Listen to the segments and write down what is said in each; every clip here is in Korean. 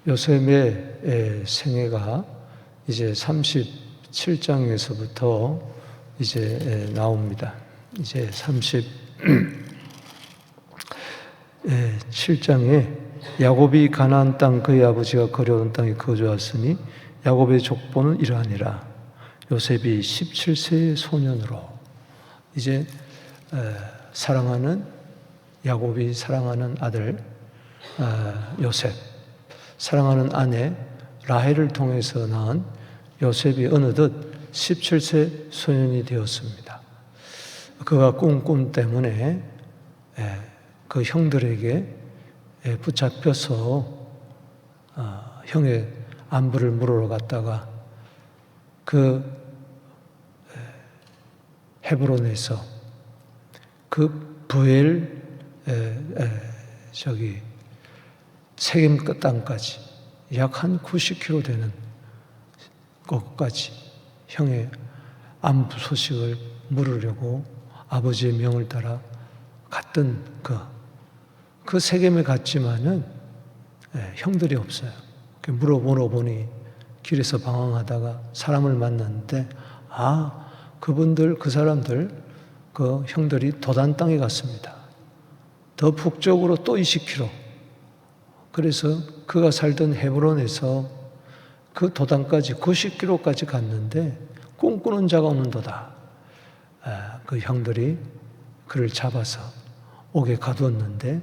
요셉의 생애가 이제 37장에서부터 이제 나옵니다. 이제 37장에 야곱이 가나안 땅 그의 아버지가 거려온 땅에 거주하였으니 야곱의 족보는 이러하니라. 요셉이 17세의 소년으로 이제 야곱이 사랑하는 아들 요셉, 사랑하는 아내 라헬을 통해서 낳은 요셉이 어느덧 17세 소년이 되었습니다. 그가 꿈 때문에 그 형들에게 붙잡혀서 형의 안부를 물으러 갔다가 그 헤브론에서 그 부엘 세겜 땅까지 약 한 90km 되는 곳까지 형의 안부 소식을 물으려고 아버지의 명을 따라 갔던 그 세겜에 갔지만은 형들이 없어요. 물어보니 길에서 방황하다가 사람을 만났는데 그 사람들 그 형들이 도단 땅에 갔습니다. 더 북쪽으로 또 20km. 그래서 그가 살던 헤브론에서 그 도단까지 90km까지 갔는데 꿈꾸는 자가 없는도다. 그 형들이 그를 잡아서 옥에 가두었는데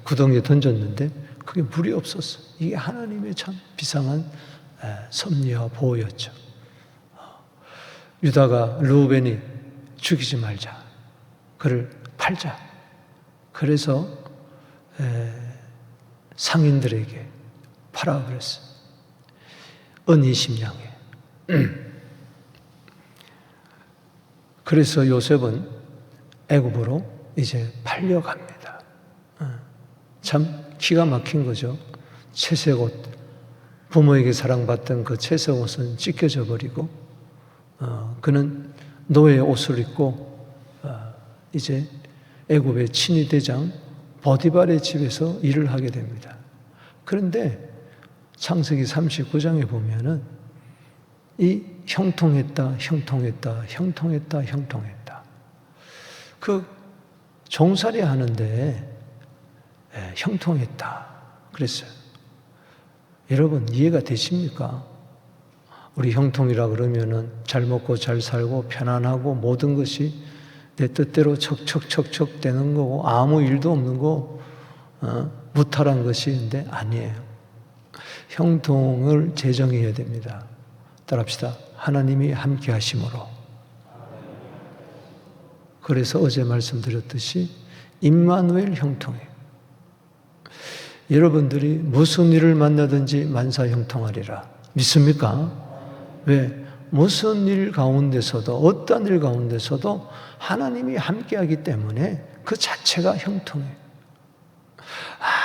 구덩이에 던졌는데 그게 물이 없었어. 이게 하나님의 참 비상한 섭리와 보호였죠. 유다가 르우벤이 죽이지 말자. 그를 팔자. 그래서 상인들에게 팔아버렸어요. 은 20냥에. 그래서 요셉은 애굽으로 이제 팔려갑니다. 참 기가 막힌 거죠. 채색옷, 부모에게 사랑받던 그 채색옷은 찢겨져 버리고 그는 노예의 옷을 입고 이제 애굽의 친위대장 보디발의 집에서 일을 하게 됩니다. 그런데 창세기 39장에 보면은 이 형통했다. 그 종살이 하는데 형통했다 그랬어요. 여러분 이해가 되십니까? 우리 형통이라 그러면은 잘 먹고 잘 살고 편안하고 모든 것이 내 뜻대로 척척척척 되는 거고 아무 일도 없는 거 무탈한 것인데 아니에요. 형통을 제정해야 됩니다. 따라합시다. 하나님이 함께 하심으로. 그래서 어제 말씀드렸듯이 임마누엘 형통이에요. 여러분들이 무슨 일을 만나든지 만사 형통하리라. 믿습니까? 왜? 무슨 일 가운데서도 어떤 일 가운데서도 하나님이 함께하기 때문에 그 자체가 형통해요.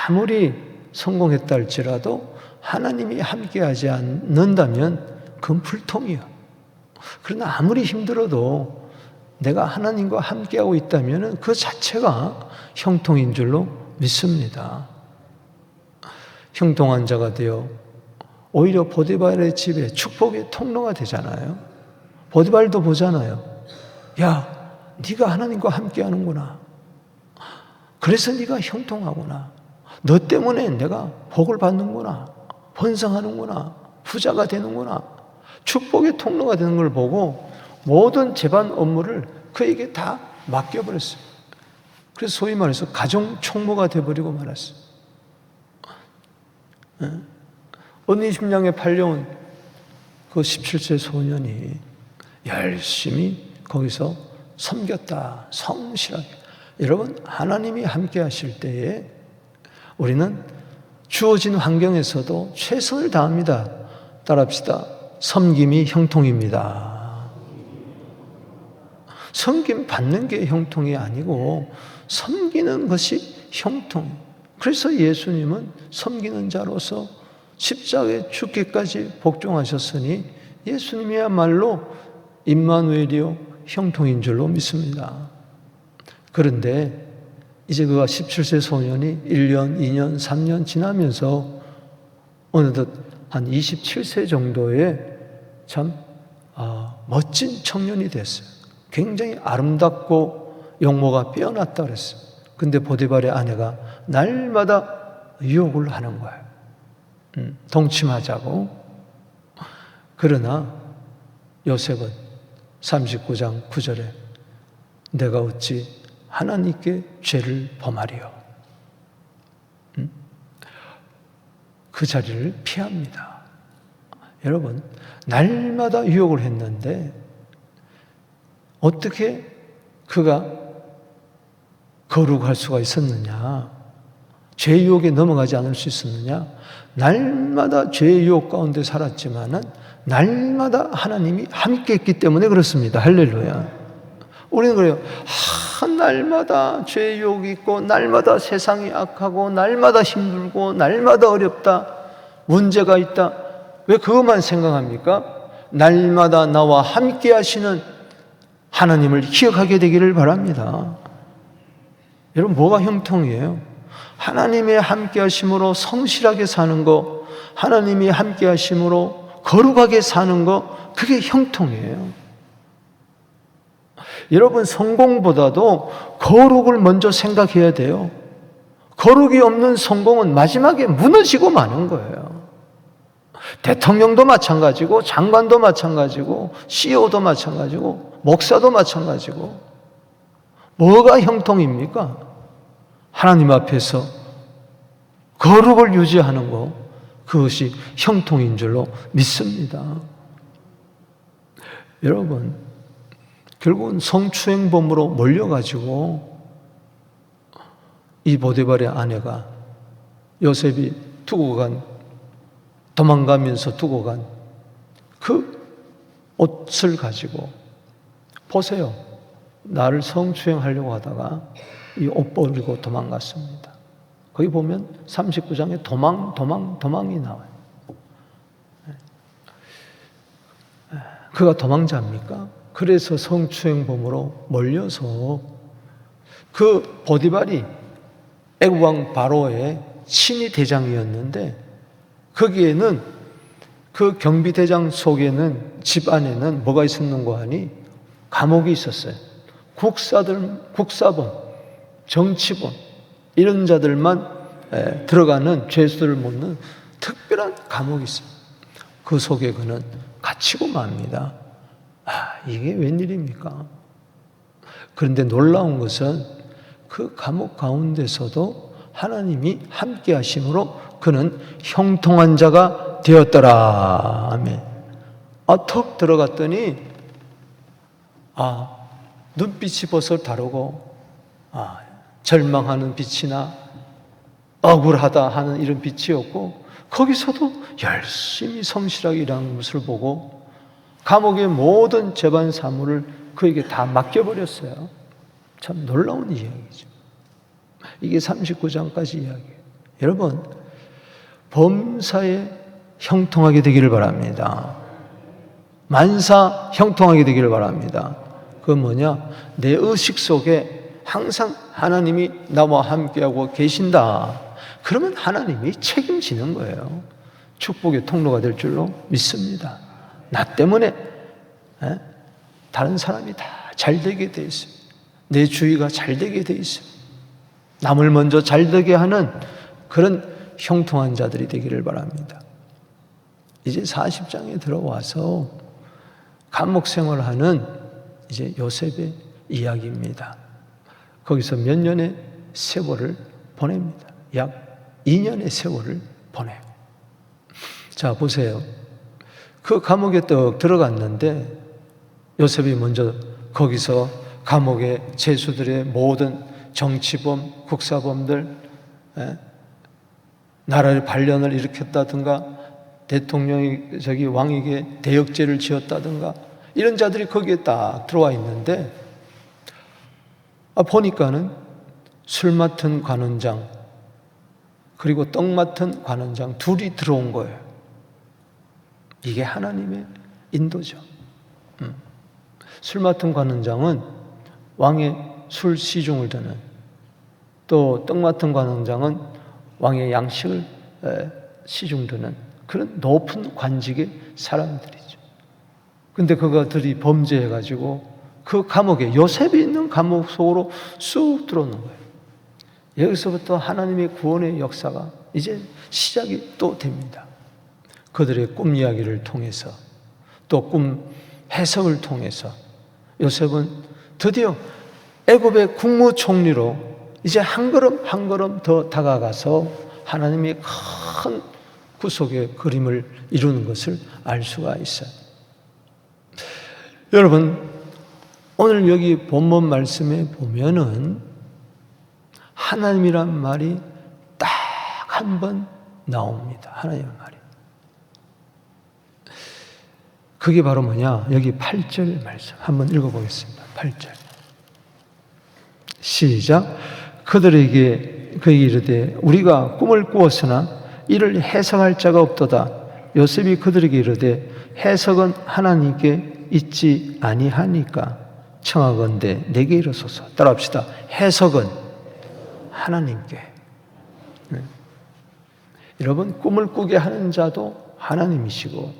아무리 성공했다 할지라도 하나님이 함께하지 않는다면 그건 불통이야. 그러나 아무리 힘들어도 내가 하나님과 함께하고 있다면 그 자체가 형통인 줄로 믿습니다. 형통한 자가 되어 오히려 보디발의 집에 축복의 통로가 되잖아요. 보디발도 보잖아요. 야, 네가 하나님과 함께하는구나. 그래서 네가 형통하구나. 너 때문에 내가 복을 받는구나. 번성하는구나. 부자가 되는구나. 축복의 통로가 되는 걸 보고 모든 제반 업무를 그에게 다 맡겨버렸어요. 그래서 소위 말해서 가정 총무가 되어버리고 말았어요. 언니 심장에 팔려온 그 17세 소년이 열심히 거기서 섬겼다. 성실하게. 여러분, 하나님이 함께 하실 때에 우리는 주어진 환경에서도 최선을 다합니다. 따라합시다. 섬김이 형통입니다. 섬김 받는 게 형통이 아니고 섬기는 것이 형통. 그래서 예수님은 섬기는 자로서 십자가에 죽기까지 복종하셨으니 예수님이야말로 임마누엘이요 형통인 줄로 믿습니다. 그런데 이제 그가 17세 소년이 1년, 2년, 3년 지나면서 어느덧 한 27세 정도의 참 멋진 청년이 됐어요. 굉장히 아름답고 용모가 빼어났다 그랬어요. 근데 보디발의 아내가 날마다 유혹을 하는 거예요. 동침하자고. 그러나 요셉은 39장 9절에 내가 어찌 하나님께 죄를 범하리요. 그 자리를 피합니다. 여러분, 날마다 유혹을 했는데 어떻게 그가 거룩할 수가 있었느냐? 죄의 유혹에 넘어가지 않을 수 있었느냐? 날마다 죄의 유혹 가운데 살았지만은 날마다 하나님이 함께 했기 때문에 그렇습니다. 할렐루야. 우리는 그래요. 날마다 죄의 유혹이 있고, 날마다 세상이 악하고, 날마다 힘들고, 날마다 어렵다, 문제가 있다. 왜 그것만 생각합니까? 날마다 나와 함께 하시는 하나님을 기억하게 되기를 바랍니다. 여러분, 뭐가 형통이에요? 하나님의 함께 하심으로 성실하게 사는 거, 하나님이 함께 하심으로 거룩하게 사는 거, 그게 형통이에요. 여러분, 성공보다도 거룩을 먼저 생각해야 돼요. 거룩이 없는 성공은 마지막에 무너지고 마는 거예요. 대통령도 마찬가지고, 장관도 마찬가지고, CEO도 마찬가지고, 목사도 마찬가지고. 뭐가 형통입니까? 하나님 앞에서 거룩을 유지하는 것, 그것이 형통인 줄로 믿습니다. 여러분, 결국은 성추행범으로 몰려가지고 이 보디발의 아내가 요셉이 도망가면서 두고 간 그 옷을 가지고, 보세요, 나를 성추행하려고 하다가 이 옷 버리고 도망갔습니다. 거기 보면 39장에 도망이 나와요. 그가 도망자입니까? 그래서 성추행범으로 몰려서 그 보디발이 애국왕 바로의 친위 대장이었는데, 거기에는 그 경비대장 속에는, 집 안에는 뭐가 있었는가 하니 감옥이 있었어요. 국사범, 정치범, 이런 자들만 들어가는, 죄수들을 묻는 특별한 감옥이 있어요. 그 속에 그는 갇히고 맙니다. 이게 웬일입니까? 그런데 놀라운 것은 그 감옥 가운데서도 하나님이 함께 하심으로 그는 형통한 자가 되었더라. 아멘. 턱 들어갔더니 눈빛이 벌써 다르고, 절망하는 빛이나 억울하다 하는 이런 빛이었고, 거기서도 열심히 성실하게 일하는 것을 보고 감옥의 모든 재반 사무를 그에게 다 맡겨버렸어요. 참 놀라운 이야기죠. 이게 39장까지 이야기예요. 여러분, 범사에 형통하게 되기를 바랍니다. 만사 형통하게 되기를 바랍니다. 그건 뭐냐? 내 의식 속에 항상 하나님이 나와 함께하고 계신다. 그러면 하나님이 책임지는 거예요. 축복의 통로가 될 줄로 믿습니다. 나 때문에 다른 사람이 다 잘 되게 돼 있어요. 내 주위가 잘 되게 돼 있어요. 남을 먼저 잘 되게 하는 그런 형통한 자들이 되기를 바랍니다. 이제 40장에 들어와서 감옥 생활하는 이제 요셉의 이야기입니다. 거기서 몇 년의 세월을 보냅니다. 약 2년의 세월을 보내요. 자, 보세요. 그 감옥에 떡 들어갔는데 요셉이 먼저 거기서 감옥의 죄수들의 모든 정치범, 국사범들, 나라의 반란을 일으켰다든가 대통령이 왕에게 대역죄를 지었다든가 이런 자들이 거기에 딱 들어와 있는데, 보니까는 술 맡은 관원장 그리고 떡 맡은 관원장 둘이 들어온 거예요. 이게 하나님의 인도죠. 술 맡은 관원장은 왕의 술 시중을 드는 또 떡 맡은 관원장은 왕의 양식을 시중드는 그런 높은 관직의 사람들이죠. 근데 그것들이 범죄해가지고 그 감옥에, 요셉이 있는 감옥 속으로 쑥 들어오는 거예요. 여기서부터 하나님의 구원의 역사가 이제 시작이 또 됩니다. 그들의 꿈 이야기를 통해서, 또 꿈 해석을 통해서 요셉은 드디어 애굽의 국무총리로 이제 한 걸음 한 걸음 더 다가가서 하나님의 큰 구속의 그림을 이루는 것을 알 수가 있어요. 여러분, 오늘 여기 본문 말씀에 보면은 하나님이란 말이 딱 한 번 나옵니다. 하나님의 말이. 그게 바로 뭐냐? 여기 8절 말씀 한번 읽어보겠습니다. 8절 시작. 그들에게 그에게 이르되 우리가 꿈을 꾸었으나 이를 해석할 자가 없도다. 요셉이 그들에게 이르되 해석은 하나님께 있지 아니하니까 청하건대 내게 이르소서. 따라합시다. 해석은 하나님께. 여러분, 꿈을 꾸게 하는 자도 하나님이시고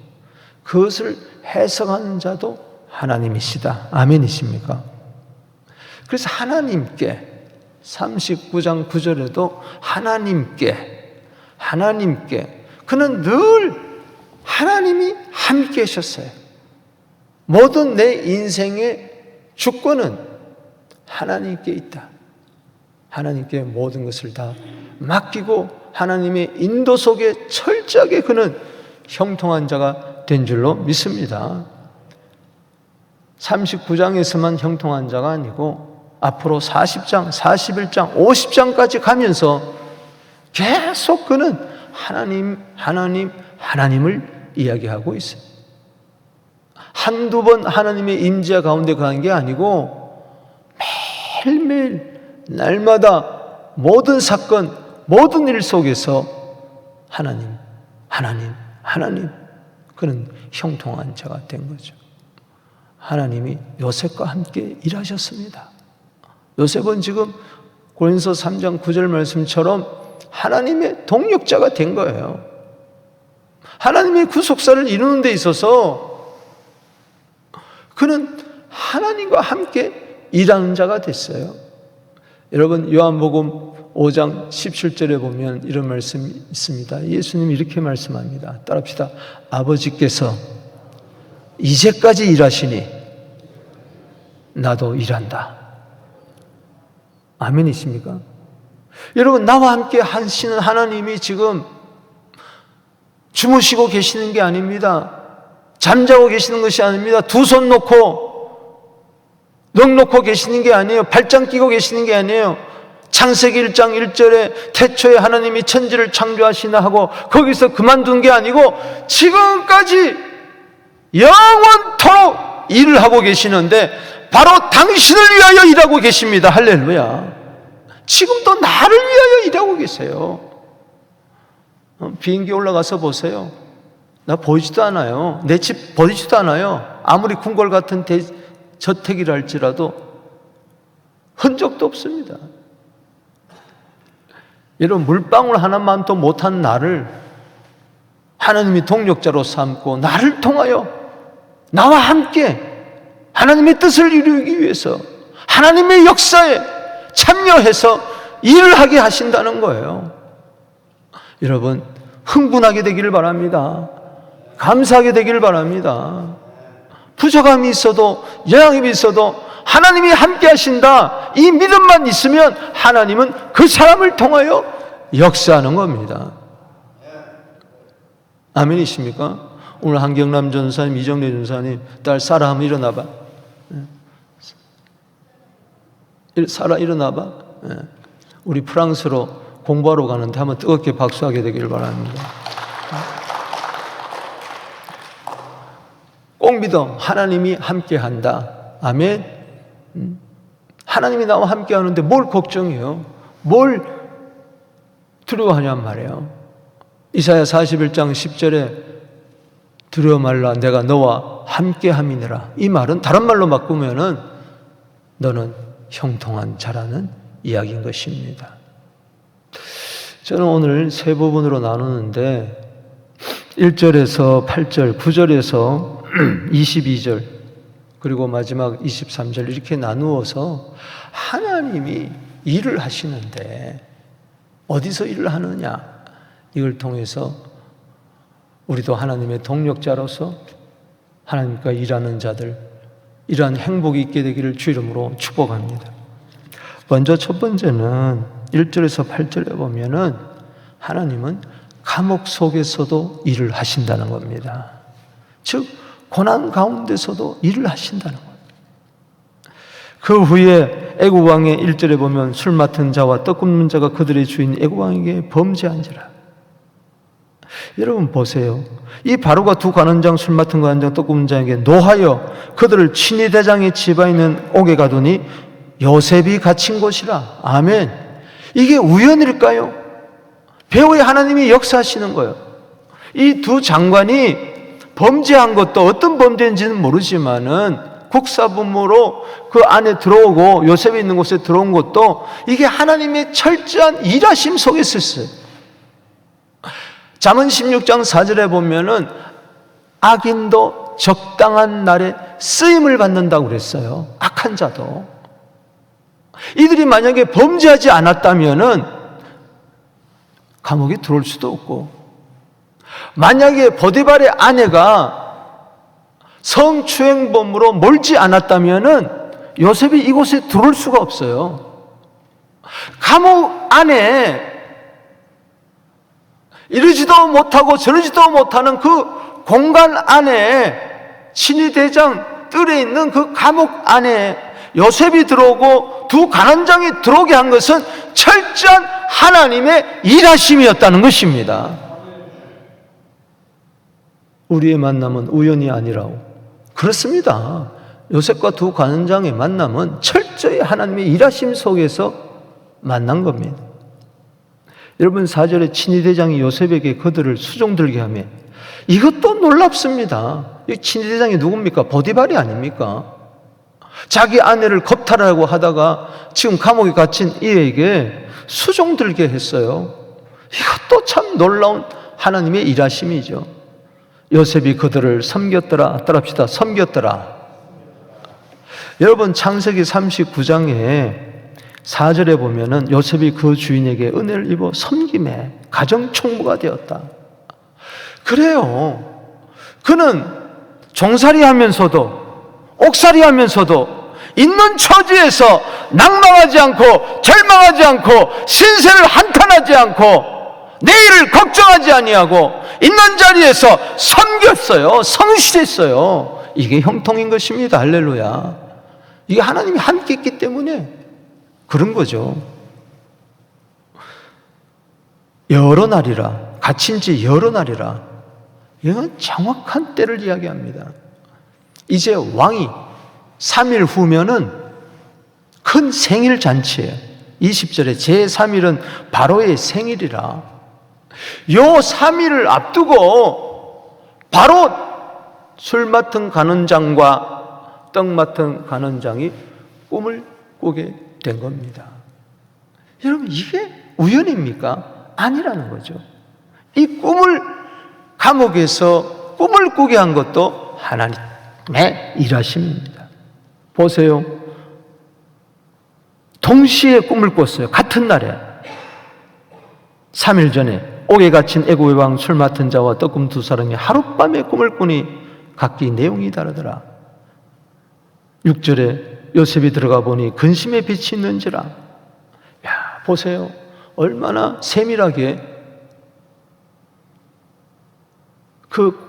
그것을 해석하는 자도 하나님이시다. 아멘이십니까? 그래서 하나님께 39장 9절에도 하나님께 그는 늘 하나님이 함께 하셨어요. 모든 내 인생의 주권은 하나님께 있다. 하나님께 모든 것을 다 맡기고 하나님의 인도 속에 철저하게 그는 형통한 자가 된 줄로 믿습니다. 39장에서만 형통한 자가 아니고 앞으로 40장, 41장, 50장까지 가면서 계속 그는 하나님을 이야기하고 있어요. 한두 번 하나님의 임재 가운데 가는 게 아니고 매일매일 날마다 모든 사건, 모든 일 속에서 하나님 그는 형통한 자가 된 거죠. 하나님이 요셉과 함께 일하셨습니다. 요셉은 지금 고린도서 3장 9절 말씀처럼 하나님의 동력자가 된 거예요. 하나님의 구속사를 이루는 데 있어서 그는 하나님과 함께 일하는 자가 됐어요. 여러분, 요한복음 5장 17절에 보면 이런 말씀이 있습니다. 예수님이 이렇게 말씀합니다. 따라합시다. 아버지께서 이제까지 일하시니 나도 일한다. 아멘이십니까? 여러분, 나와 함께 하시는 하나님이 지금 주무시고 계시는 게 아닙니다. 잠자고 계시는 것이 아닙니다. 두 손 놓고 넋 놓고 계시는 게 아니에요. 발장 끼고 계시는 게 아니에요. 창세기 1장 1절에 태초에 하나님이 천지를 창조하시나 하고 거기서 그만둔 게 아니고 지금까지 영원토록 일을 하고 계시는데 바로 당신을 위하여 일하고 계십니다. 할렐루야. 지금도 나를 위하여 일하고 계세요. 비행기 올라가서 보세요. 나 보이지도 않아요. 내 집 보이지도 않아요. 아무리 궁궐 같은 저택이라 할지라도 흔적도 없습니다. 여러분, 물방울 하나만도 못한 나를 하나님이 동력자로 삼고 나를 통하여 나와 함께 하나님의 뜻을 이루기 위해서 하나님의 역사에 참여해서 일을 하게 하신다는 거예요. 여러분, 흥분하게 되기를 바랍니다. 감사하게 되기를 바랍니다. 부족함이 있어도 영향이 있어도 하나님이 함께 하신다, 이 믿음만 있으면 하나님은 그 사람을 통하여 역사하는 겁니다. 아멘이십니까? 오늘 한경남 전사님, 이정래 전사님 딸 사라 한번 일어나봐. 사라 일어나봐. 우리 프랑스로 공부하러 가는데 한번 뜨겁게 박수하게 되기를 바랍니다. 꼭 믿어. 하나님이 함께 한다. 아멘. 하나님이 나와 함께 하는데 뭘 걱정해요? 뭘 두려워하냔 말이에요. 이사야 41장 10절에 두려워 말라, 내가 너와 함께 함이니라. 이 말은 다른 말로 바꾸면은 너는 형통한 자라는 이야기인 것입니다. 저는 오늘 세 부분으로 나누는데 1절에서 8절, 9절에서 22절, 그리고 마지막 23절 이렇게 나누어서 하나님이 일을 하시는데 어디서 일을 하느냐, 이걸 통해서 우리도 하나님의 동력자로서 하나님과 일하는 자들, 이러한 행복이 있게 되기를 주 이름으로 축복합니다. 먼저 첫 번째는 1절에서 8절에 보면은 하나님은 감옥 속에서도 일을 하신다는 겁니다. 즉 고난 가운데서도 일을 하신다는 겁니다. 그 후에 애국 왕의 1절에 보면 술 맡은 자와 떡 굽는 자가 그들의 주인 애국 왕에게 범죄한지라. 여러분 보세요. 이 바로가 두 관원장, 술 맡은 관원장, 떡 굽는 자에게 노하여 그들을 친위 대장의 집에 있는 옥에 가두니 요셉이 갇힌 곳이라. 아멘. 이게 우연일까요? 배후에 하나님이 역사하시는 거예요. 이 두 장관이 범죄한 것도 어떤 범죄인지는 모르지만은 국사부모로 그 안에 들어오고 요셉이 있는 곳에 들어온 것도 이게 하나님의 철저한 일하심 속에 있었어요. 잠언 16장 4절에 보면은 악인도 적당한 날에 쓰임을 받는다고 그랬어요. 악한 자도. 이들이 만약에 범죄하지 않았다면은 감옥에 들어올 수도 없고, 만약에 보디발의 아내가 성추행범으로 몰지 않았다면은 요셉이 이곳에 들어올 수가 없어요. 감옥 안에 이러지도 못하고 저러지도 못하는 그 공간 안에, 친위 대장 뜰에 있는 그 감옥 안에 요셉이 들어오고 두 간원장이 들어오게 한 것은 철저한 하나님의 일하심이었다는 것입니다. 우리의 만남은 우연이 아니라고. 그렇습니다. 요셉과 두 관원장의 만남은 철저히 하나님의 일하심 속에서 만난 겁니다. 여러분 4절에 친위대장이 요셉에게 그들을 수종들게 하며, 이것도 놀랍습니다. 이 친위대장이 누굽니까? 보디발이 아닙니까? 자기 아내를 겁탈하려고 하다가 지금 감옥에 갇힌 이에게 수종들게 했어요. 이것도 참 놀라운 하나님의 일하심이죠. 요셉이 그들을 섬겼더라. 따라합시다. 섬겼더라. 여러분 창세기 39장에 4절에 보면은 요셉이 그 주인에게 은혜를 입어 섬김에 가정총무가 되었다. 그래요. 그는 종살이 하면서도 옥살이 하면서도 있는 처지에서 낭망하지 않고 절망하지 않고 신세를 한탄하지 않고 내일을 걱정하지 아니하고 있는 자리에서 섬겼어요. 성실했어요. 이게 형통인 것입니다. 할렐루야. 이게 하나님이 함께 있기 때문에 그런 거죠. 여러 날이라, 갇힌 지 여러 날이라. 이건 정확한 때를 이야기합니다. 이제 왕이 3일 후면은 큰 생일 잔치예요. 20절에 제3일은 바로의 생일이라. 요 3일을 앞두고 바로 술 맡은 간원장과 떡 맡은 간원장이 꿈을 꾸게 된 겁니다. 여러분 이게 우연입니까? 아니라는 거죠. 이 꿈을 감옥에서 꿈을 꾸게 한 것도 하나님의 일하심입니다. 보세요. 동시에 꿈을 꿨어요. 같은 날에 3일 전에 옥에 갇힌 애굽의 왕 술 맡은 자와 떡금 두 사람이 하룻밤에 꿈을 꾸니 각기 내용이 다르더라. 6절에 요셉이 들어가 보니 근심의 빛이 있는지라. 야, 보세요. 얼마나 세밀하게 그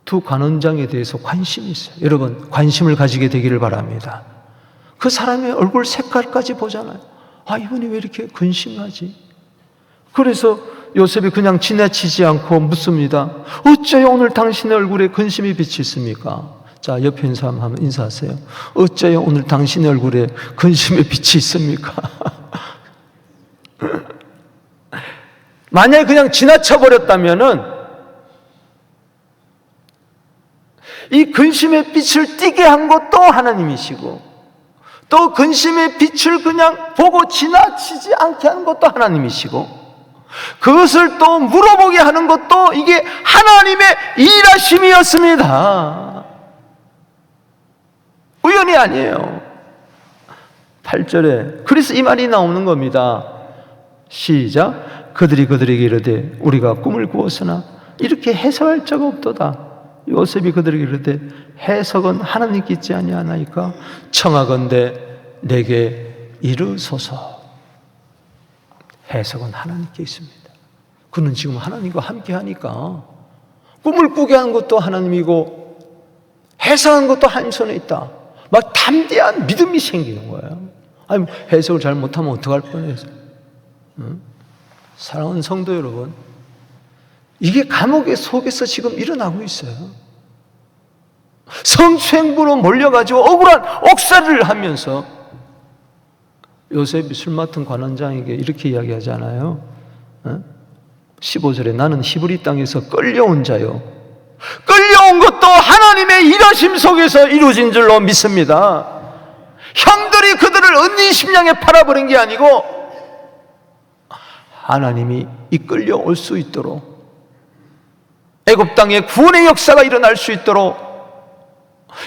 두 간원장에 대해서 관심이 있어요. 여러분 관심을 가지게 되기를 바랍니다. 그 사람의 얼굴 색깔까지 보잖아요. 아, 이분이 왜 이렇게 근심하지? 그래서 요셉이 그냥 지나치지 않고 묻습니다. 어째요 오늘 당신의 얼굴에 근심이 빛이 있습니까? 자, 옆에 있는 사람 한번 인사하세요. 어째요 오늘 당신의 얼굴에 근심의 빛이 있습니까? 만약에 그냥 지나쳐 버렸다면은 이 근심의 빛을 띠게 한 것도 하나님이시고 또 근심의 빛을 그냥 보고 지나치지 않게 하는 것도 하나님이시고, 그것을 또 물어보게 하는 것도 이게 하나님의 일하심이었습니다. 우연이 아니에요. 8절에 그래서 이 말이 나오는 겁니다. 시작. 그들이 그들에게 이르되 우리가 꿈을 꾸었으나 이렇게 해석할 자가 없도다. 요셉이 그들에게 이르되 해석은 하나님께 있지 아니하나이까 청하건대 내게 이르소서. 해석은 하나님께 있습니다. 그는 지금 하나님과 함께 하니까 꿈을 꾸게 하는 것도 하나님이고 해석하는 것도 하나님 손에 있다. 막 담대한 믿음이 생기는 거예요. 아니, 해석을 잘 못하면 어떡할 뻔해서. 사랑하는 성도 여러분, 이게 감옥의 속에서 지금 일어나고 있어요. 성추행부로 몰려가지고 억울한 옥살이를 하면서 요셉이 술 맡은 관원장에게 이렇게 이야기하잖아요. 15절에 나는 히브리 땅에서 끌려온 자요. 끌려온 것도 하나님의 일하심 속에서 이루어진 줄로 믿습니다. 형들이 그들을 은둔 심령에 팔아버린 게 아니고 하나님이 이끌려올 수 있도록, 애굽 땅에 구원의 역사가 일어날 수 있도록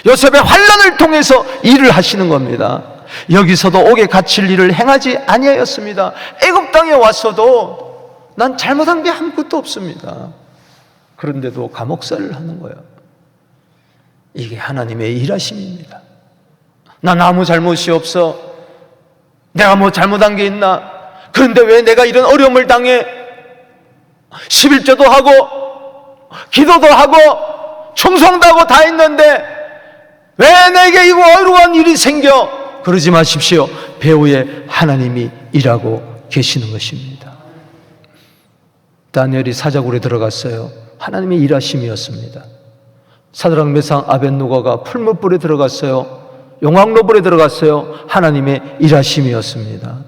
요셉의 환난을 통해서 일을 하시는 겁니다. 여기서도 옥에 갇힐 일을 행하지 아니하였습니다. 애굽 땅에 와서도 난 잘못한 게 아무것도 없습니다. 그런데도 감옥살이를 하는 거예요. 이게 하나님의 일하심입니다. 난 아무 잘못이 없어. 내가 뭐 잘못한 게 있나? 그런데 왜 내가 이런 어려움을 당해? 11조도 하고 기도도 하고 충성도 하고 다 했는데 왜 내게 이거 어려운 일이 생겨? 그러지 마십시오. 배후에 하나님이 일하고 계시는 것입니다. 다니엘이 사자굴에 들어갔어요. 하나님의 일하심이었습니다. 사드락 메삭 아벳느고가 풀무불에 들어갔어요. 용왕로불에 들어갔어요. 하나님의 일하심이었습니다.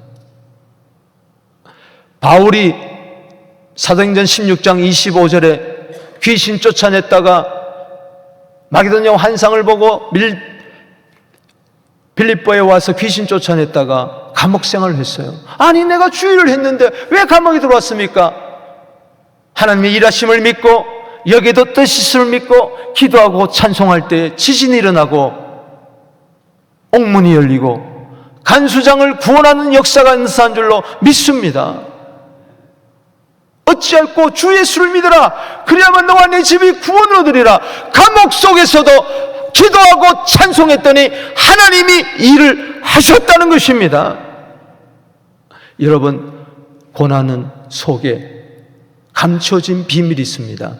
바울이 사도행전 16장 25절에 귀신 쫓아냈다가 마게도냐 환상을 보고 빌립보에 와서 귀신 쫓아냈다가 감옥 생활을 했어요. 아니, 내가 주의를 했는데 왜 감옥에 들어왔습니까? 하나님의 일하심을 믿고 여기에도 뜻이 있음을 믿고 기도하고 찬송할 때 지진이 일어나고 옥문이 열리고 간수장을 구원하는 역사가 있는 줄로 믿습니다. 어찌할꼬 주 예수를 믿으라. 그리하면 너와 내 집이 구원을 얻으리라. 감옥 속에서도 기도하고 찬송했더니 하나님이 일을 하셨다는 것입니다. 여러분, 고난은 속에 감춰진 비밀이 있습니다.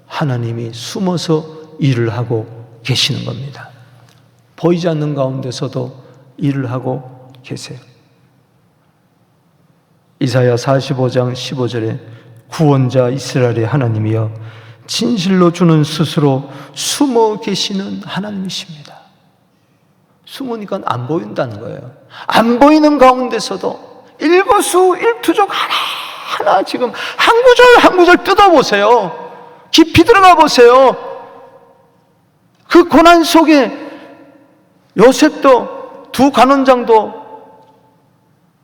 하나님이 숨어서 일을 하고 계시는 겁니다. 보이지 않는 가운데서도 일을 하고 계세요. 이사야 45장 15절에 구원자 이스라엘의 하나님이여 진실로 주는 스스로 숨어 계시는 하나님이십니다. 숨으니까 안 보인다는 거예요. 안 보이는 가운데서도 일거수일투족 하나하나 지금 한 구절 한 구절 뜯어보세요. 깊이 들어가 보세요. 그 고난 속에 요셉도 두 간원장도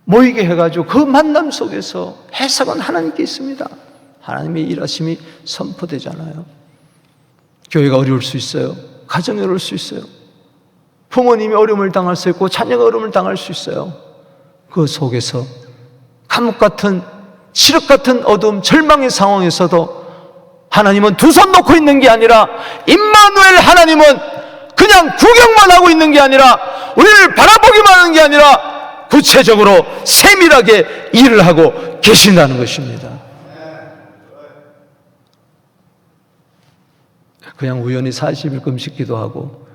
모이게 해가지고 그 만남 속에서 해석은 하나님께 있습니다. 하나님의 일하심이 선포되잖아요. 교회가 어려울 수 있어요. 가정이 어려울 수 있어요. 부모님이 어려움을 당할 수 있고 자녀가 어려움을 당할 수 있어요. 그 속에서 감옥 같은 칠흑 같은 어두움 절망의 상황에서도 하나님은 두 손 놓고 있는 게 아니라 임마누엘 하나님은 그냥 구경만 하고 있는 게 아니라 우리를 바라보기만 하는 게 아니라 구체적으로 세밀하게 일을 하고 계신다는 것입니다. 그냥 우연히 40일 금식 기도하고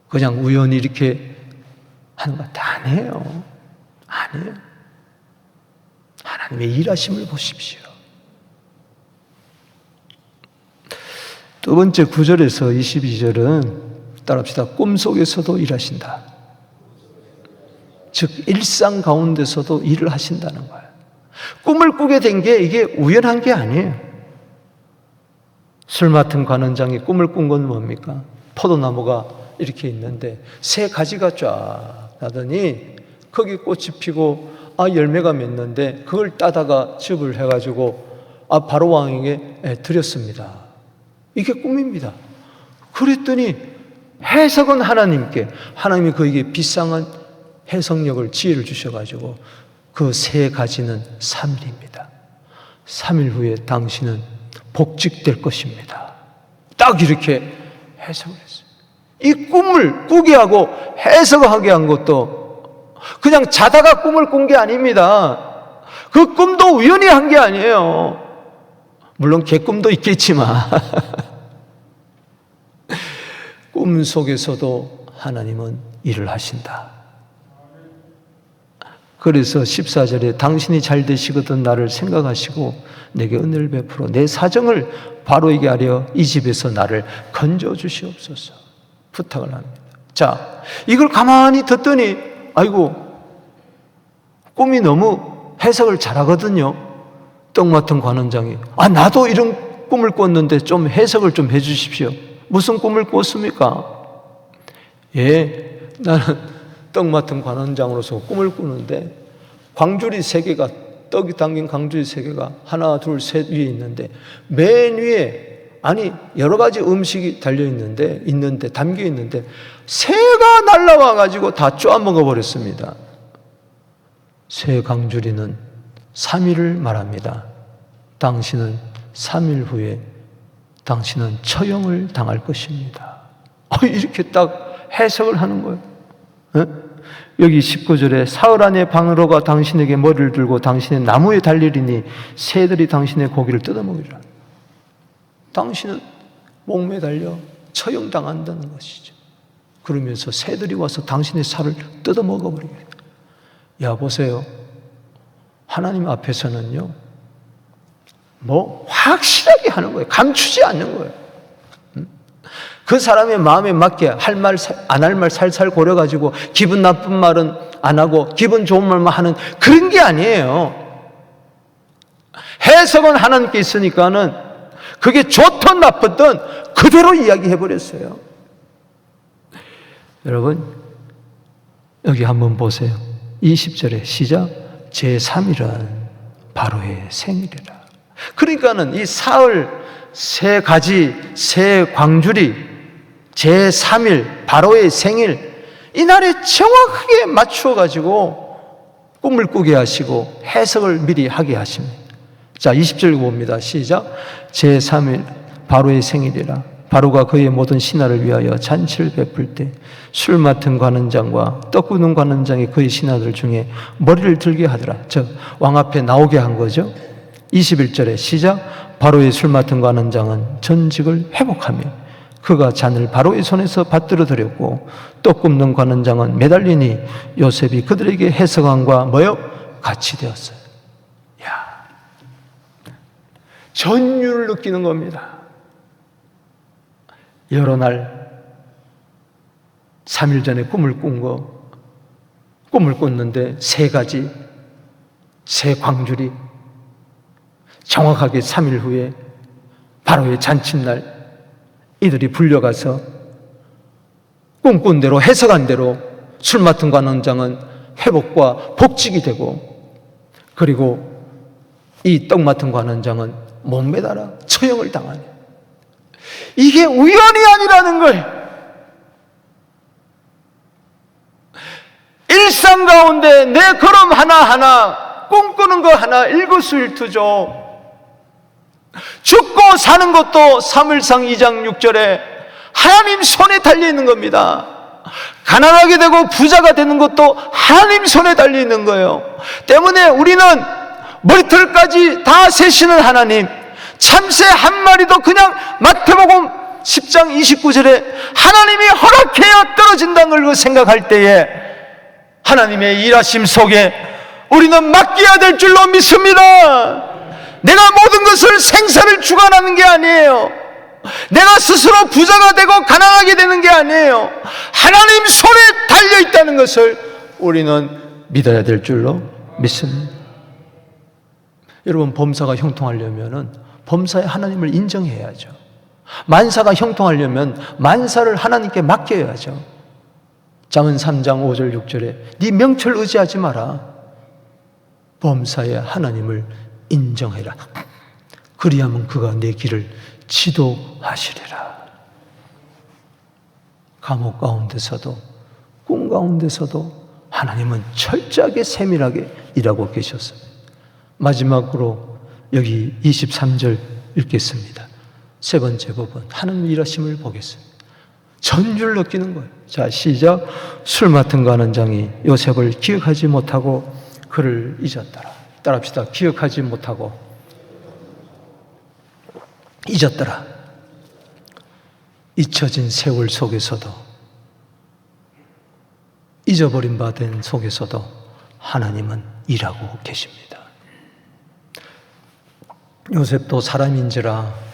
그냥 우연히 이렇게 하는 것도 아니에요. 아니에요. 하나님의 일하심을 보십시오. 두 번째 9절에서 22절은 따라합시다. 꿈속에서도 일하신다. 즉 일상 가운데서도 일을 하신다는 거예요. 꿈을 꾸게 된 게 이게 우연한 게 아니에요. 술 맡은 관원장이 꿈을 꾼 건 뭡니까? 포도나무가 이렇게 있는데 새 가지가 쫙 나더니 거기 꽃이 피고 열매가 맺는데 그걸 따다가 즙을 해가지고 바로 왕에게 드렸습니다. 이게 꿈입니다. 그랬더니 해석은 하나님이 그에게 비상한 해석력을, 지혜를 주셔가지고 그 새 가지는 3일입니다. 3일 후에 당신은 복직될 것입니다. 딱 이렇게 해석을 했어요. 이 꿈을 꾸게 하고 해석하게 한 것도 그냥 자다가 꿈을 꾼 게 아닙니다. 그 꿈도 우연히 한 게 아니에요. 물론 개꿈도 있겠지만 꿈 속에서도 하나님은 일을 하신다. 그래서 14절에 당신이 잘 되시거든 나를 생각하시고 내게 은혜를 베풀어 내 사정을 바로에게 하려 이 집에서 나를 건져 주시옵소서 부탁을 합니다. 자, 이걸 가만히 듣더니 아이고 꿈이 너무 해석을 잘하거든요. 떡 맡은 관원장이 나도 이런 꿈을 꿨는데 좀 해석을 좀 해주십시오. 무슨 꿈을 꿨습니까? 나는 떡 맡은 관원장으로서 꿈을 꾸는데 광주리 3개가, 떡이 담긴 광주리 3개가 하나 둘 셋 위에 있는데 맨 위에 여러 가지 음식이 있는데 담겨 있는데 새가 날라와 가지고 다 쪼아먹어 버렸습니다. 새 광주리는 3일을 말합니다. 당신은 3일 후에 당신은 처형을 당할 것입니다. 이렇게 딱 해석을 하는 거예요. 여기 19절에 사흘 안에 방으로가 당신에게 머리를 들고 당신의 나무에 달리리니 새들이 당신의 고기를 뜯어먹으리라. 당신은 목매에 달려 처형당한다는 것이죠. 그러면서 새들이 와서 당신의 살을 뜯어먹어버립니다. 보세요. 하나님 앞에서는요, 확실하게 하는 거예요. 감추지 않는 거예요. 그 사람의 마음에 맞게 할 말, 안 할 말 살살 고려가지고 기분 나쁜 말은 안 하고 기분 좋은 말만 하는 그런 게 아니에요. 해석은 하나님께 있으니까는 그게 좋든 나쁘든 그대로 이야기해버렸어요. 여러분, 여기 한번 보세요. 20절에 시작. 제3일은 바로의 생일이라. 그러니까는 이 사흘, 새 가지, 새 광주리, 제3일, 바로의 생일, 이 날에 정확하게 맞추어 가지고 꿈을 꾸게 하시고 해석을 미리 하게 하십니다. 자, 20절 봅니다. 시작. 제3일 바로의 생일이라. 바로가 그의 모든 신하를 위하여 잔치를 베풀 때 술 맡은 관원장과 떡 굽는 관원장이 그의 신하들 중에 머리를 들게 하더라. 왕 앞에 나오게 한 거죠. 21절에 시작. 바로의 술 맡은 관원장은 전직을 회복하며 그가 잔을 바로의 손에서 받들어 드렸고 떡 굽는 관원장은 매달리니 요셉이 그들에게 해석함과 같이 되었어요. 전율을 느끼는 겁니다. 여러 날 3일 전에 꿈을 꿨는데 세 가지, 세 광주리, 정확하게 3일 후에 바로의 잔칫날 이들이 불려가서 꿈꾼 대로 해석한 대로 술 맡은 관원장은 회복과 복직이 되고 그리고 이 떡 맡은 관원장은 목매달아 처형을 당하네. 이게 우연이 아니라는 걸 일상 가운데 내 걸음 하나하나 꿈꾸는 거 하나 일거수일투족 죽고 사는 것도 사무엘상 2장 6절에 하나님 손에 달려있는 겁니다. 가난하게 되고 부자가 되는 것도 하나님 손에 달려있는 거예요. 때문에 우리는 머리털까지 다 세시는 하나님, 참새 한 마리도 그냥 마태복음 10장 29절에 하나님이 허락해야 떨어진다는 걸 생각할 때에 하나님의 일하심 속에 우리는 맡겨야 될 줄로 믿습니다. 내가 모든 것을 생사를 주관하는 게 아니에요. 내가 스스로 부자가 되고 가난하게 되는 게 아니에요. 하나님 손에 달려있다는 것을 우리는 믿어야 될 줄로 믿습니다. 여러분, 범사가 형통하려면 범사에 하나님을 인정해야죠. 만사가 형통하려면 만사를 하나님께 맡겨야죠. 잠언 3장 5절 6절에 네 명철 의지하지 마라. 범사에 하나님을 인정해라. 그리하면 그가 내 길을 지도하시리라. 감옥 가운데서도 꿈 가운데서도 하나님은 철저하게 세밀하게 일하고 계셨습니다. 마지막으로 여기 23절 읽겠습니다. 세 번째 부분, 하나님 일하심을 보겠습니다. 전율 느끼는 거예요. 자, 시작. 술 맡은 관원장이 요셉을 기억하지 못하고 그를 잊었더라. 따라합시다. 기억하지 못하고 잊었더라. 잊혀진 세월 속에서도, 잊어버린 바 된 속에서도 하나님은 일하고 계십니다. 요셉도 사람인지라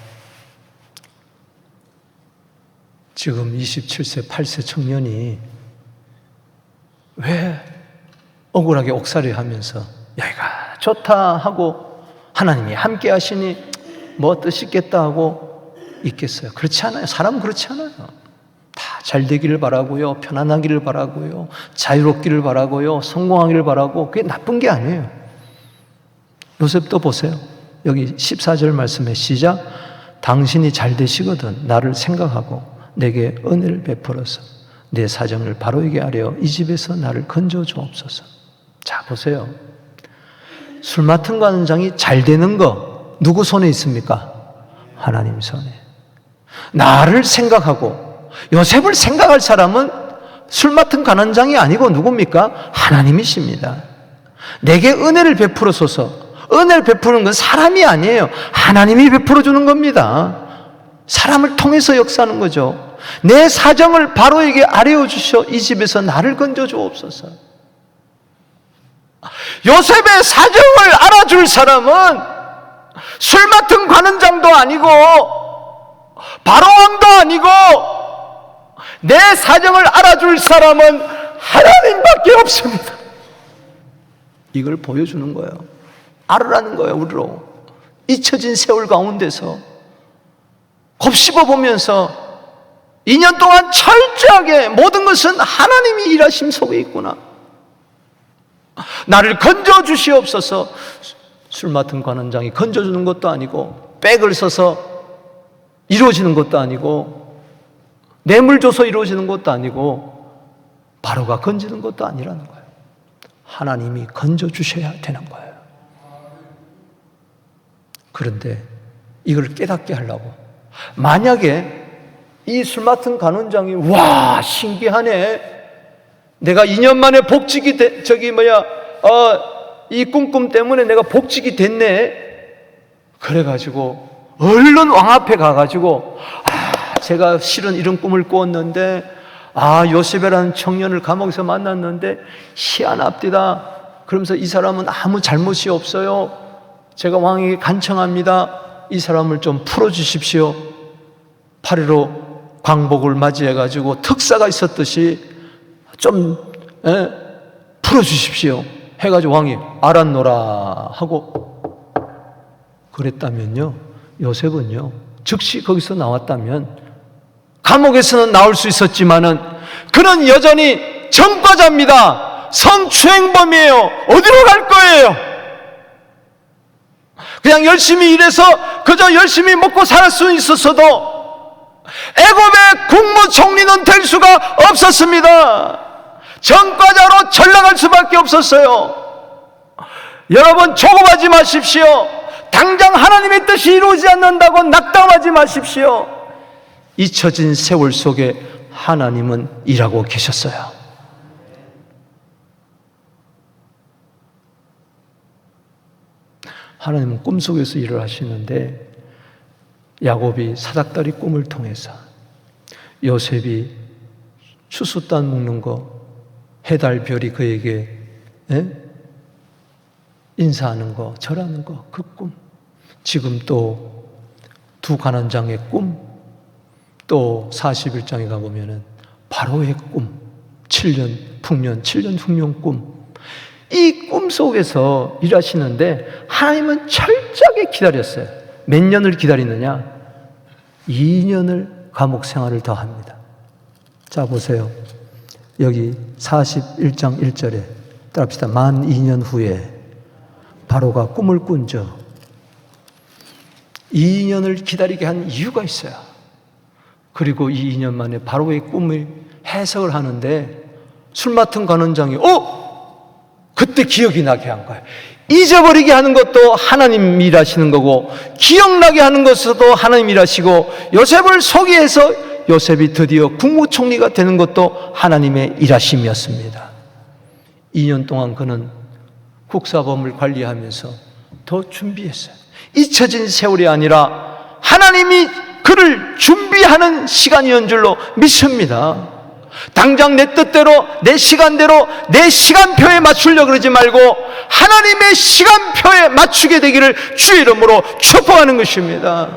지금 27세, 8세 청년이 왜 억울하게 옥살이 하면서 여기가 좋다 하고 하나님이 함께 하시니 뭐 뜻이 있겠다 하고 있겠어요? 그렇지 않아요. 사람은 그렇지 않아요. 다 잘 되기를 바라고요, 편안하기를 바라고요, 자유롭기를 바라고요, 성공하기를 바라고, 그게 나쁜 게 아니에요. 요셉도 보세요. 여기 14절 말씀에 시작. 당신이 잘 되시거든 나를 생각하고 내게 은혜를 베풀어서 내 사정을 바로이게 하려 이 집에서 나를 건져 주옵소서. 자, 보세요. 술 맡은 관원장이 잘 되는 거 누구 손에 있습니까? 하나님 손에. 나를 생각하고 요셉을 생각할 사람은 술 맡은 관원장이 아니고 누굽니까? 하나님이십니다. 내게 은혜를 베풀어소서. 은혜를 베푸는 건 사람이 아니에요. 하나님이 베풀어 주는 겁니다. 사람을 통해서 역사하는 거죠. 내 사정을 바로에게 아뢰어 주셔 이 집에서 나를 건져 주옵소서. 요셉의 사정을 알아줄 사람은 술 맡은 관원장도 아니고 바로왕도 아니고 내 사정을 알아줄 사람은 하나님밖에 없습니다. 이걸 보여주는 거예요. 알으라는 거예요. 우리로 잊혀진 세월 가운데서 곱씹어 보면서 2년 동안 철저하게 모든 것은 하나님이 일하심 속에 있구나. 나를 건져 주시옵소서. 술 맡은 관원장이 건져주는 것도 아니고 백을 써서 이루어지는 것도 아니고 뇌물 줘서 이루어지는 것도 아니고 바로가 건지는 것도 아니라는 거예요. 하나님이 건져 주셔야 되는 거예요. 그런데 이걸 깨닫게 하려고 만약에 이 술 맡은 관원장이 와 신기하네, 내가 2년 만에 복직이 이 꿈꿈 때문에 내가 복직이 됐네, 그래가지고 얼른 왕 앞에 가가지고 제가 실은 이런 꿈을 꾸었는데 요셉이라는 청년을 감옥에서 만났는데 희한합디다. 그러면서 이 사람은 아무 잘못이 없어요. 제가 왕에게 간청합니다. 이 사람을 좀 풀어주십시오. 8.15 광복을 맞이해가지고 특사가 있었듯이 좀 풀어주십시오 해가지고 왕이 알았노라 하고 그랬다면요, 요셉은요 즉시 거기서 나왔다면 감옥에서는 나올 수 있었지만은 그는 여전히 전과자입니다. 성추행범이에요. 어디로 갈 거예요? 그냥 열심히 일해서 그저 열심히 먹고 살 수 있었어도 애굽의 국무총리는 될 수가 없었습니다. 전과자로 전락할 수밖에 없었어요. 여러분 조급하지 마십시오. 당장 하나님의 뜻이 이루어지지 않는다고 낙담하지 마십시오. 잊혀진 세월 속에 하나님은 일하고 계셨어요. 하나님은 꿈속에서 일을 하시는데 야곱이 사닥다리 꿈을 통해서, 요셉이 추수단 먹는 거, 해달 별이 그에게 인사하는 거, 절하는 거, 그 꿈, 지금 또 두 관원장의 꿈, 또 41장에 가보면은 바로의 꿈, 7년 흉년 꿈, 이 꿈 속에서 일하시는데 하나님은 철저하게 기다렸어요. 몇 년을 기다리느냐? 2년을 감옥 생활을 더 합니다. 자, 보세요. 여기 41장 1절에 따라합시다. 만 2년 후에 바로가 꿈을 꾼저 2년을 기다리게 한 이유가 있어요. 그리고 이 2년 만에 바로의 꿈을 해석을 하는데 술 맡은 관원장이 그때 기억이 나게 한 거예요. 잊어버리게 하는 것도 하나님 일하시는 거고 기억나게 하는 것도 하나님 일하시고 요셉을 속이 해서 요셉이 드디어 국무총리가 되는 것도 하나님의 일하심이었습니다. 2년 동안 그는 국사범을 관리하면서 더 준비했어요. 잊혀진 세월이 아니라 하나님이 그를 준비하는 시간이었는 줄로 믿습니다. 당장 내 뜻대로 내 시간대로 내 시간표에 맞추려고 그러지 말고 하나님의 시간표에 맞추게 되기를 주의 이름으로 축복하는 것입니다.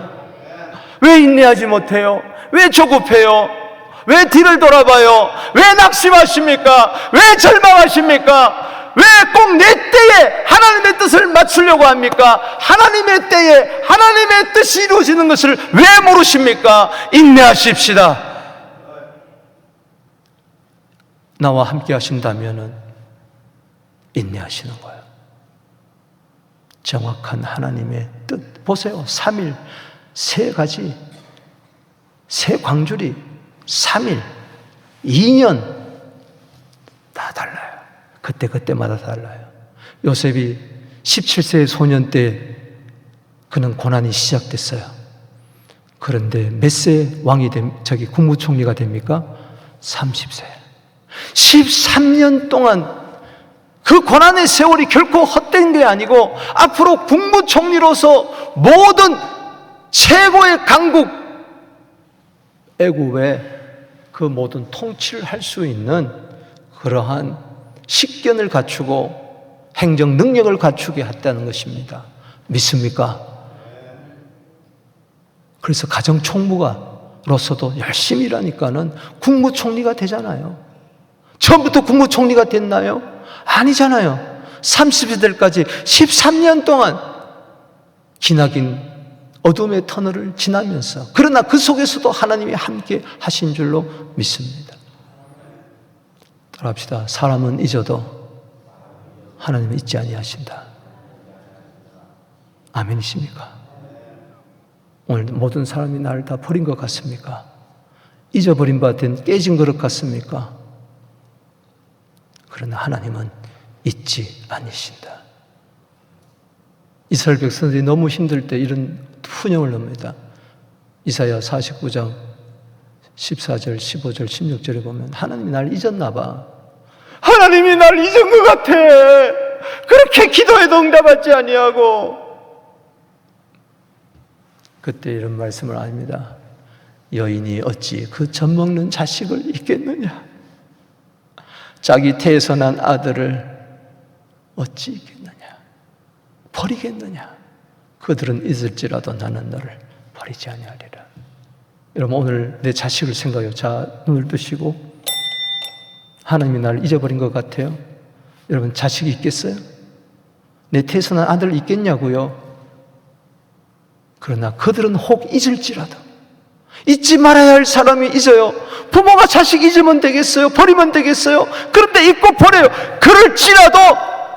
왜 인내하지 못해요? 왜 조급해요? 왜 뒤를 돌아봐요? 왜 낙심하십니까? 왜 절망하십니까? 왜 꼭 내 때에 하나님의 뜻을 맞추려고 합니까? 하나님의 때에 하나님의 뜻이 이루어지는 것을 왜 모르십니까? 인내하십시다. 나와 함께 하신다면 인내하시는 거예요. 정확한 하나님의 뜻. 보세요. 3일, 3가지, 3광주리, 3일, 2년 다 달라요. 그때마다 달라요. 요셉이 17세의 소년 때 그는 고난이 시작됐어요. 그런데 몇 세 왕이 국무총리가 됩니까? 30세. 13년 동안 그 고난의 세월이 결코 헛된 게 아니고 앞으로 국무총리로서 모든 최고의 강국 애국의 그 모든 통치를 할 수 있는 그러한 식견을 갖추고 행정 능력을 갖추게 했다는 것입니다. 믿습니까? 그래서 가정총무가로서도 열심히 일하니까는 국무총리가 되잖아요. 처음부터 국무총리가 됐나요? 아니잖아요. 30세 때까지 13년 동안 기나긴 어둠의 터널을 지나면서 그러나 그 속에서도 하나님이 함께 하신 줄로 믿습니다. 따라합시다. 사람은 잊어도 하나님은 잊지 아니하신다. 아멘이십니까? 오늘 모든 사람이 나를 다 버린 것 같습니까? 잊어버린 바 된 깨진 그릇 같습니까? 그러나 하나님은 잊지 않으신다. 이스라엘 백성들이 너무 힘들 때 이런 푸념을 합니다. 이사야 49장 14절, 15절, 16절에 보면 하나님이 날 잊었나 봐. 하나님이 날 잊은 것 같아. 그렇게 기도해도 응답하지 아니하고. 그때 이런 말씀을 합니다. 여인이 어찌 그 젖먹는 자식을 잊겠느냐. 자기 태에서 난 아들을 어찌 잊겠느냐. 버리겠느냐. 그들은 잊을지라도 나는 너를 버리지 아니하리라. 여러분 오늘 내 자식을 생각해요. 자, 눈을 뜨시고 하나님이 나를 잊어버린 것 같아요. 여러분 자식이 있겠어요? 내 태에서 난 아들을 잊겠냐고요? 그러나 그들은 혹 잊을지라도 잊지 말아야 할 사람이 잊어요. 부모가 자식 잊으면 되겠어요? 버리면 되겠어요? 그런데 잊고 버려요. 그럴지라도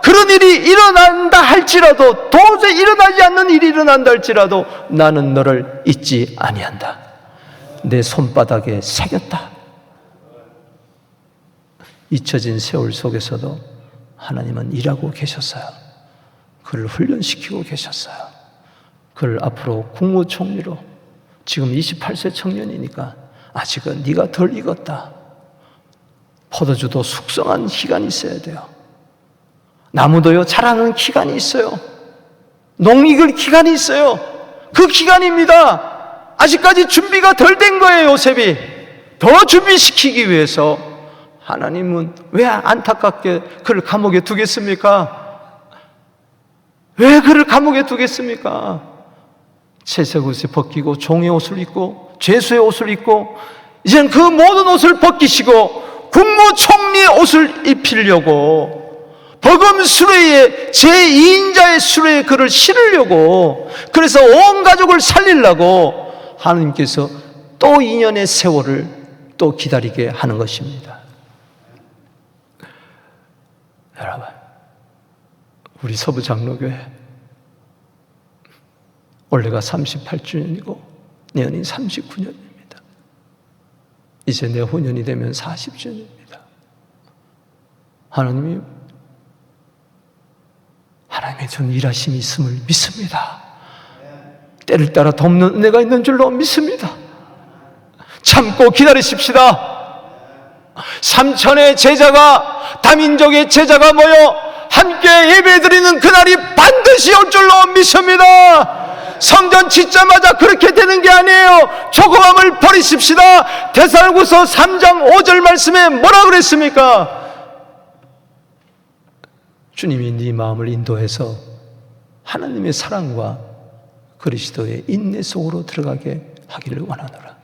그런 일이 일어난다 할지라도 도저히 일어나지 않는 일이 일어난다 할지라도 나는 너를 잊지 아니한다. 내 손바닥에 새겼다. 잊혀진 세월 속에서도 하나님은 일하고 계셨어요. 그를 훈련시키고 계셨어요. 그를 앞으로 국무총리로 지금 28세 청년이니까 아직은 네가 덜 익었다. 포도주도 숙성한 기간이 있어야 돼요. 나무도요 자라는 기간이 있어요. 농 익을 기간이 있어요. 그 기간입니다. 아직까지 준비가 덜 된 거예요. 요셉이 더 준비시키기 위해서 하나님은 왜 안타깝게 그를 감옥에 두겠습니까? 왜 그를 감옥에 두겠습니까? 채색 옷을 벗기고 종의 옷을 입고 죄수의 옷을 입고 이제는 그 모든 옷을 벗기시고 국무총리의 옷을 입히려고 버금 수레에 제2인자의 수레에 그를 실으려고 그래서 온 가족을 살리려고 하나님께서 또 2년의 세월을 또 기다리게 하는 것입니다. 여러분, 우리 서부장로교회 올해가 38주년이고 내년이 39년입니다. 이제 내후년이 되면 40주년입니다. 하나님의 전 일하심이 있음을 믿습니다. 때를 따라 돕는 은혜가 있는 줄로 믿습니다. 참고 기다리십시다. 3천의 제자가, 다민족의 제자가 모여 함께 예배드리는 그날이 반드시 올 줄로 믿습니다. 성전 짓자마자 그렇게 되는 게 아니에요. 조급함을 버리십시다. 데살로니가서 3장 5절 말씀에 뭐라 그랬습니까? 주님이 네 마음을 인도해서 하나님의 사랑과 그리스도의 인내 속으로 들어가게 하기를 원하노라.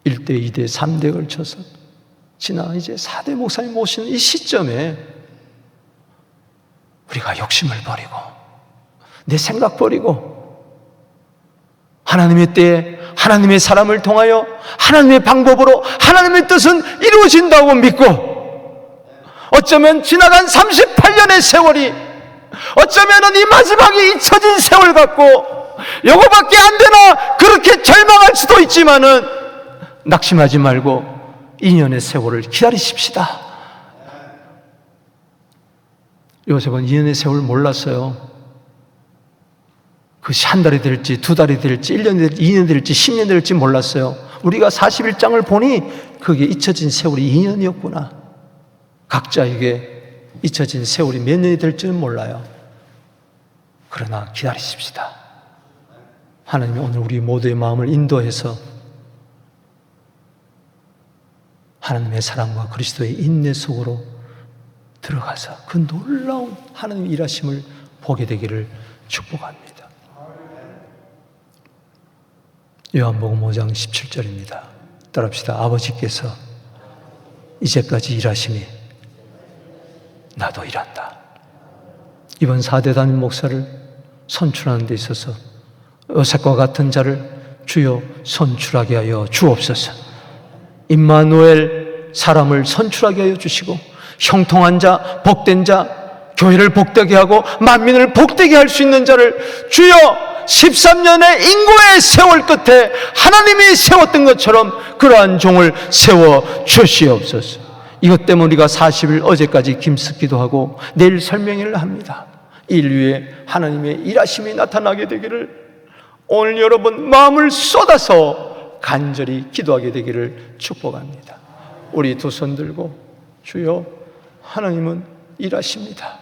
1대, 2대, 3대에 걸쳐서 지나 이제 4대 목사님 모시는 이 시점에 우리가 욕심을 버리고 내 생각 버리고 하나님의 때에 하나님의 사람을 통하여 하나님의 방법으로 하나님의 뜻은 이루어진다고 믿고, 어쩌면 지나간 38년의 세월이 어쩌면 이 마지막에 잊혀진 세월 같고 요거밖에 안 되나 그렇게 절망할 수도 있지만은 낙심하지 말고 2년의 세월을 기다리십시다. 요셉은 2년의 세월을 몰랐어요. 그것이 한 달이 될지, 두 달이 될지, 1년이 될지, 2년이 될지, 10년이 될지 몰랐어요. 우리가 41장을 보니 그게 잊혀진 세월이 2년이었구나. 각자에게 잊혀진 세월이 몇 년이 될지는 몰라요. 그러나 기다리십시다. 하나님이 오늘 우리 모두의 마음을 인도해서 하나님의 사랑과 그리스도의 인내 속으로 들어가서 그 놀라운 하나님의 일하심을 보게 되기를 축복합니다. 요한복음 5장 17절입니다. 따라합시다. 아버지께서 이제까지 일하시니 나도 일한다. 이번 4대 담임 목사를 선출하는 데 있어서 요셉과 같은 자를 주여 선출하게 하여 주옵소서. 임마누엘 사람을 선출하게 하여 주시고 형통한 자, 복된 자, 교회를 복되게 하고 만민을 복되게 할 수 있는 자를 주여 13년의 인고의 세월 끝에 하나님이 세웠던 것처럼 그러한 종을 세워 주시옵소서. 이것 때문에 우리가 40일 어제까지 김쓰기도 하고 내일 설명회를 합니다. 인류에 하나님의 일하심이 나타나게 되기를 오늘 여러분 마음을 쏟아서 간절히 기도하게 되기를 축복합니다. 우리 두 손 들고 주여 하나님은 일하십니다.